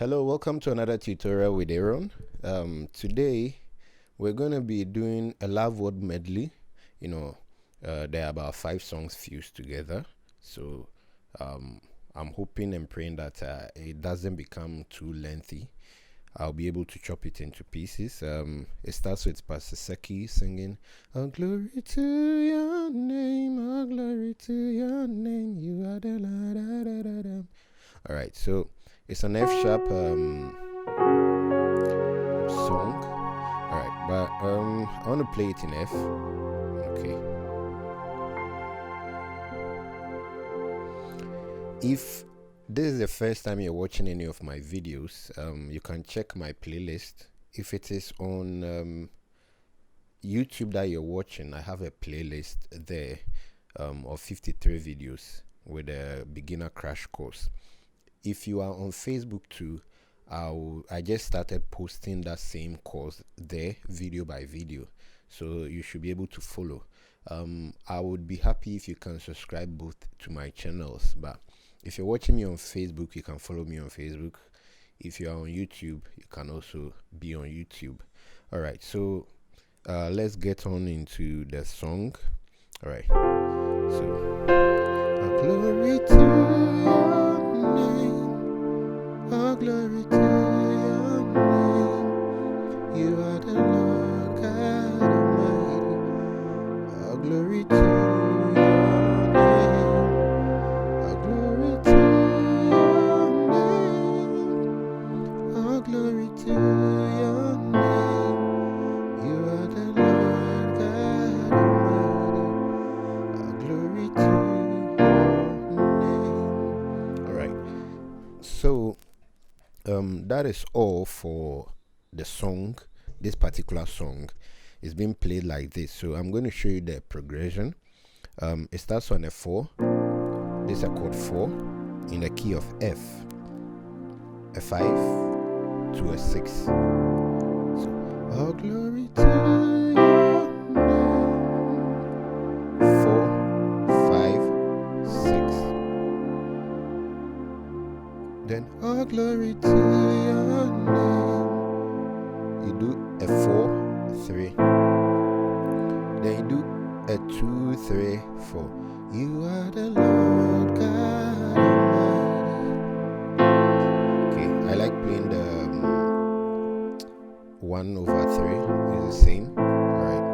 Hello, welcome to another tutorial with Aaron. Today we're going to be doing a Loveworld medley. There are about 5 songs fused together. So I'm hoping and praying that it doesn't become too lengthy. I'll be able to chop it into pieces. It starts with Pastor Seki singing, "Oh glory to your name, oh glory to your name, you are the la da da da da." All right, so it's an F sharp song. All right, but I want to play it in F. Okay. If this is the first time you're watching any of my videos, you can check my playlist. If it is on YouTube that you're watching, I have a playlist there of 53 videos with a beginner crash course. If you are on Facebook too, I just started posting that same course there, video by video, so you should be able to follow. I would be happy if you can subscribe both to my channels, but if you're watching me on Facebook, you can follow me on Facebook. If you are on YouTube, you can also be on YouTube. All right, so let's get on into the song. All right, so glory to your name, oh glory to your name, you are the Lord God Almighty, oh glory to your name, oh glory to your name, oh glory to your name, you are the Lord God Almighty, oh glory to So that is all for the song. This particular song is being played like this. So I'm going to show you the progression. It starts on a 4. This is a chord 4 in the key of F, a 5 to a 6. So all glory to your name. 4, 5, 6. Then all glory to your name. You do a 4, 3. Then you do a 2, 3, 4. You are the Lord God Almighty. Okay, I like playing the 1/3. It's the same. Alright.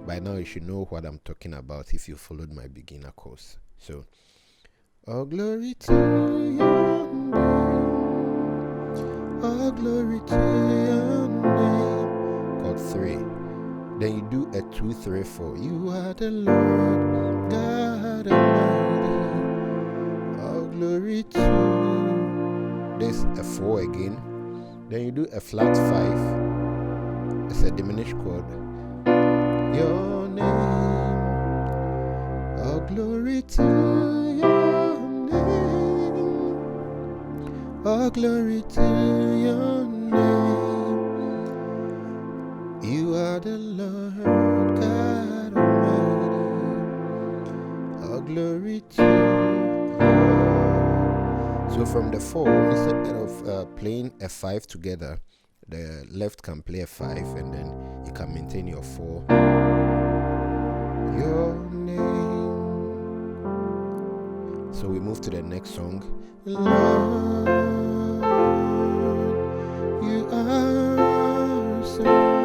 By now you should know what I'm talking about if you followed my beginner course. So all glory to your name, all glory to your name. Chord 3. Then you do a 2, 3, 4. You are the Lord God Almighty. All glory to. This a 4 again. Then you do a flat 5. It's a diminished chord. Your name. All glory to your name. All glory to your name. You are the Lord God Almighty. All glory to you. So from the 4, instead of playing a 5 together, the left can play a 5 and then you can maintain your 4. Your name. So we move to the next song. Lord, you are awesome.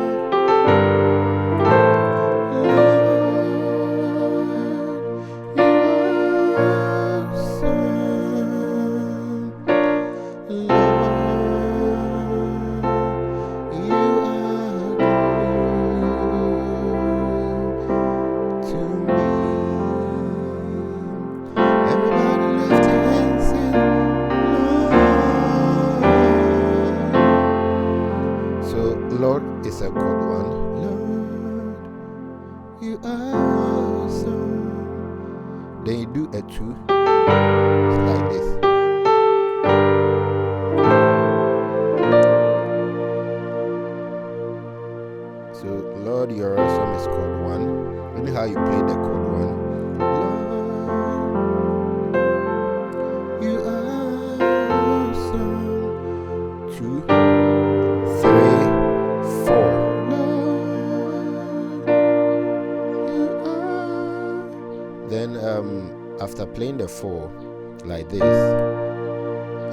Lord is a chord 1. Lord, you are awesome. Then you do a 2. It's like this. So Lord, you're awesome is chord 1. You know how you play the chord 1. Lord, you are awesome. playing the 4 like this,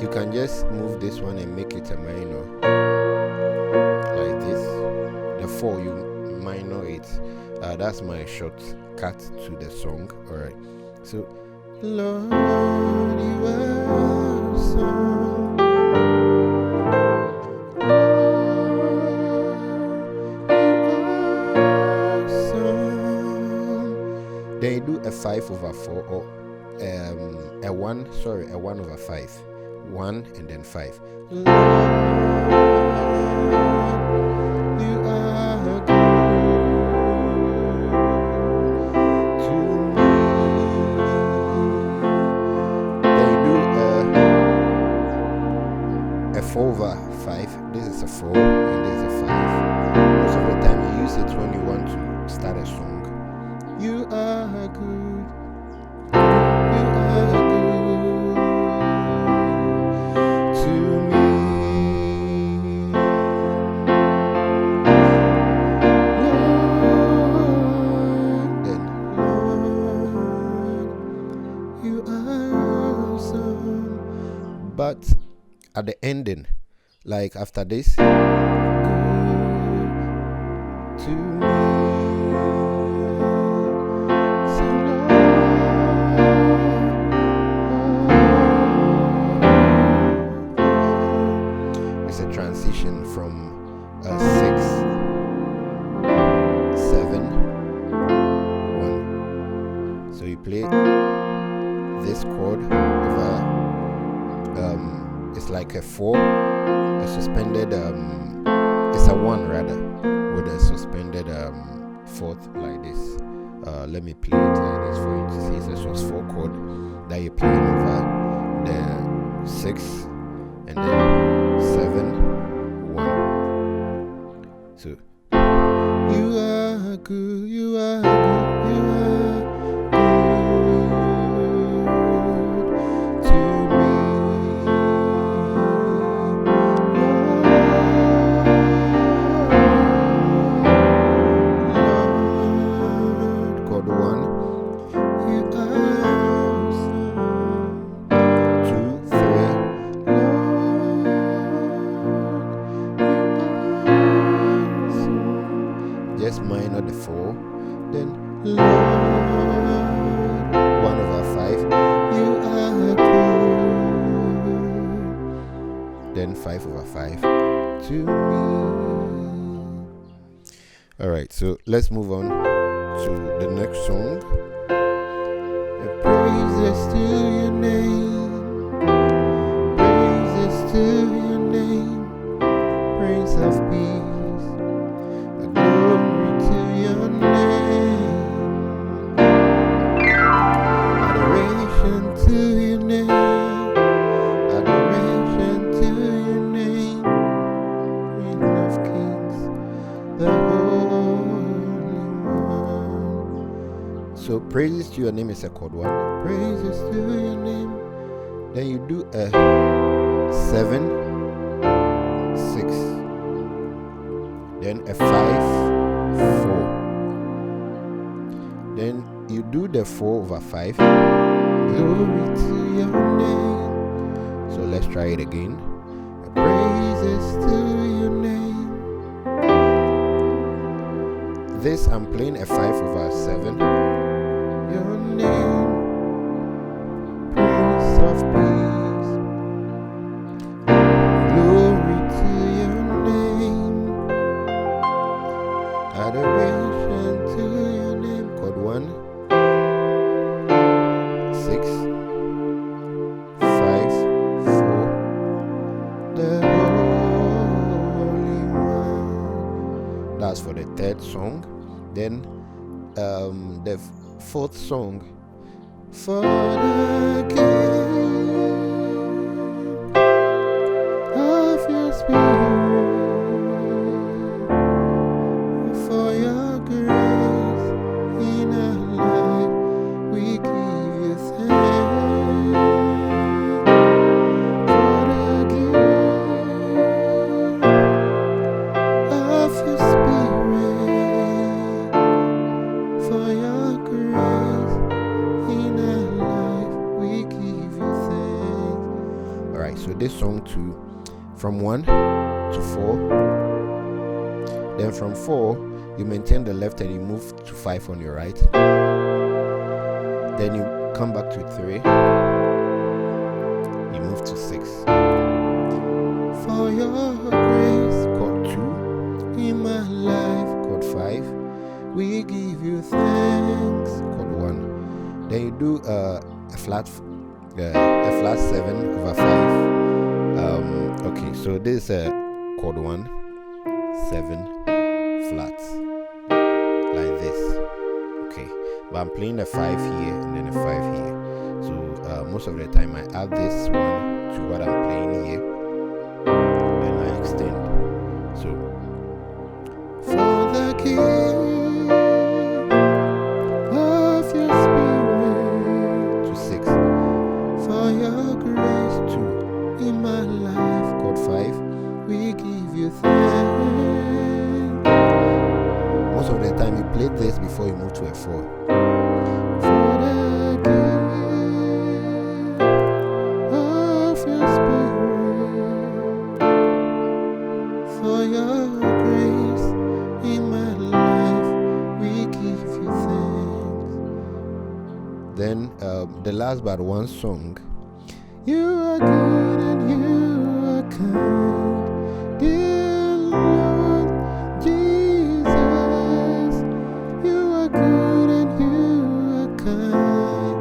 you can just move this one and make it a minor like this. The 4, you minor it. That's my shortcut to the song. Alright, so Lord, you are awesome. Then you do a 5/4 or a 1 over 5. 1 and then 5. Lord, you are good to me. Then you do a 4/5. This is a 4 and this is a 5. Most of the time you use it when you want to start a song. You are good. You are good to me. Lord, then Lord, you are awesome. But at the ending, like after this, good to me. Transition from 6, 7, 1. So you play this chord over it's like a 4, a suspended it's a 1 rather, with a suspended 4th like this. Let me play it like this for you to see. It's a 4 chord that you're playing over the 6 and then 7, 1. So you are good, you are good, you are good to me. Lord, chord 1. You are awesome. 2, 3. Just minor the 4, then Lord, 1/5. You are good. Then 5/5 to me. Alright, so let's move on to the next song. Praises to your name. Praises to your name. Prince of Peace. Glory to your name. Adoration to your name. Adoration to your name. King of Kings, the Holy One. So praises to your name is a chord 1. Praises to your name. Then you do a 7, 6. Then a 5, 4. Then you do the 4/5. Glory to your name. So let's try it again. Praises to your name. This I'm playing a 5/7. Your name, Prince of Peace. Glory to your name. Adoration to your name. Chord 1, 6, 5, 4. The Holy One. That's for the 3rd song. Then the 4th song. For the gift of your Spirit, for your grace in our life, we give you thanks. For the gift of your Spirit, for your grace in our life, this song from 1 to 4. Then from 4 you maintain the left and you move to 5 on your right. Then you come back to 3, you move to 6. For your grace, chord 2. In my life, chord 5. We give you thanks, chord 1. Then you do a flat 7 over 5. Okay, so this is chord 1, 7 flat, like this. Okay, but I'm playing a 5 here and then a 5 here. So most of the time I add this one to what I'm playing here, then I extend. So for the gift of your spirit to 6. For your grace to in my life, chord 5. We give you thanks. Most of the time you play this before you move to a 4. For the gift of your spirit, for your grace in my life, we give you thanks. Then the last but one song. You are good and you are kind, dear Lord Jesus. You are good and you are kind.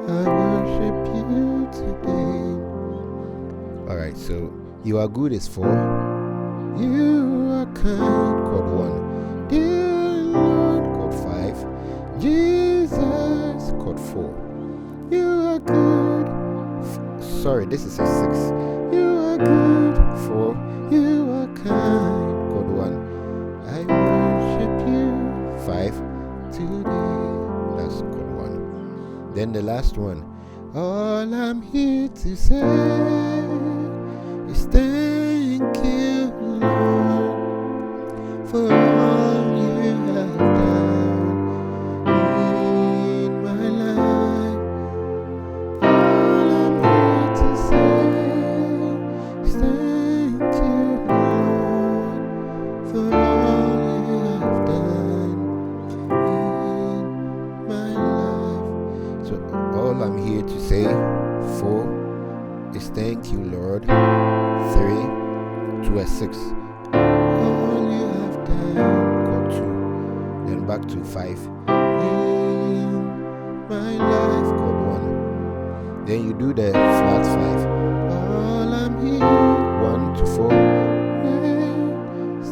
I worship you today. Alright, so you are good is 4. You are kind, chord 1. Dear Lord, chord 5. Jesus, chord 4. You are good. Sorry, this is a 6. You are good, 4. You are kind, chord 1. I worship you, 5. Today, that's chord 1. Then the last one. All I'm here to say is thank you, Lord, for all you have done in my life. All I'm here to say is thank you, Lord, for all you have done in my life. So all I'm here to say, 4 is thank you, Lord. 3 to a 6. All you have done, chord 2. Then back to 5. In my life, chord 1. Then you do the flat 5. All I'm here, 1 to 4.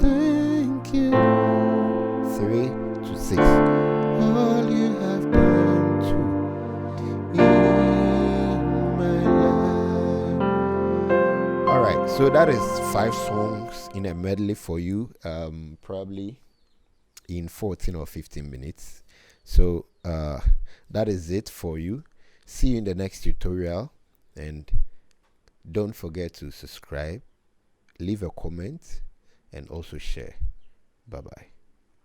Thank you, Lord. 3 to 6. All you have done, 2. In my life. Alright, so that is 5 songs in a medley for you, probably in 14 or 15 minutes. So that is it for you. See you in the next tutorial, and don't forget to subscribe, leave a comment, and also share. Bye bye.